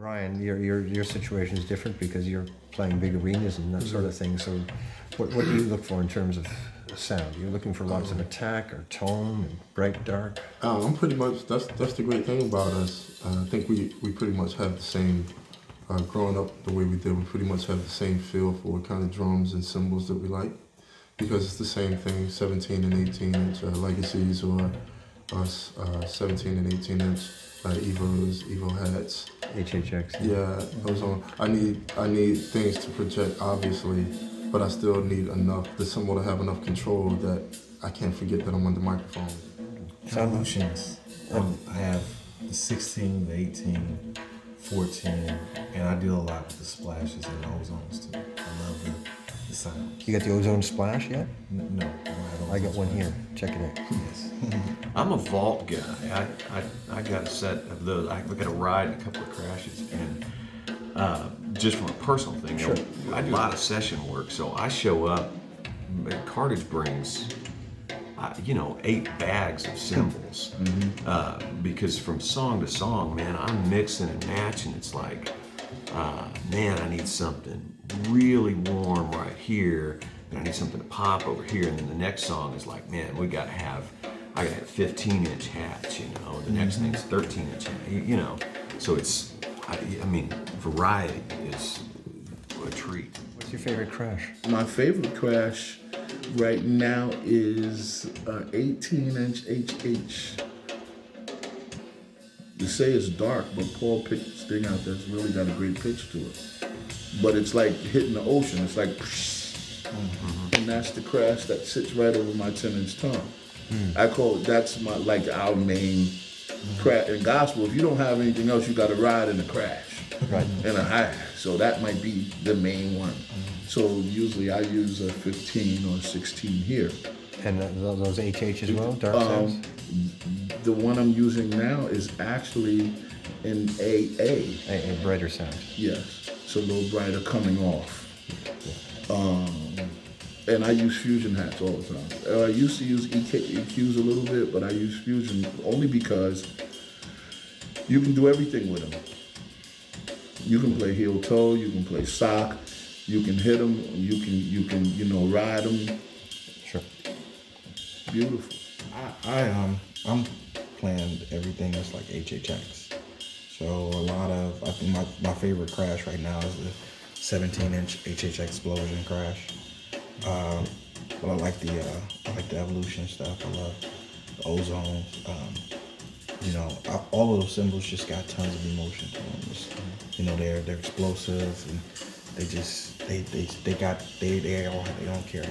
Brian, your situation is different because you're playing big arenas and that sort of thing. So, what do you look for in terms of sound? You're looking for lots of attack or tone, and bright, dark. I'm pretty much. That's the great thing about us. I think we pretty much have the same. Growing up the way we did, we pretty much have the same feel for what kind of drums and cymbals that we like, because it's the same thing. 17 and 18-inch legacies or 17 and 18-inch Evos, Evo hats. HHX. Yeah, those on. I need things to project, obviously, but I still need enough, the cymbal to have enough control that I can't forget that I'm on the microphone. Evolutions. I have the 16, the 18, 14, and I deal a lot with the splashes and the ozones too. I love the sounds. You got the ozone splash yet? No, I got one here. Check it out. Yes. I'm a vault guy. I got a set of those. I got a ride and a couple of crashes, and just from a personal thing, Sure. I do a lot of session work, so I show up. Cartage brings, 8 bags of cymbals, because from song to song, man, I'm mixing and matching. It's like, man, I need something really warm right here, and I need something to pop over here, and then the next song is like, man, I gotta have 15-inch hats, the next thing's 13-inch hat, so it's, I mean, variety is a treat. What's your favorite crash? My favorite crash right now is 18-inch HH. You say it's dark, but Paul picked this thing out that's really got a great pitch to it. But it's like hitting the ocean. It's like, and that's the crash that sits right over my 10-inch tom. I call it, that's our main crash. In gospel, if you don't have anything else, you got to ride in a crash, in a high. So that might be the main one. So usually I use a 15 or 16 here. And those HH as well, dark sounds? The one I'm using now is actually in AA. A brighter sound. Yes, it's a little brighter coming off. And I use fusion hats all the time. I used to use EQs a little bit, but I use fusion only because you can do everything with them. You can play heel toe, you can play sock, you can hit them, you can ride them. Sure. Beautiful. I'm playing everything that's like HHX. So I think my favorite crash right now is the 17-inch HHX explosion crash. But I like the evolution stuff. I love the ozone. All of those cymbals just got tons of emotion to them. Just, they're explosive, and they don't care.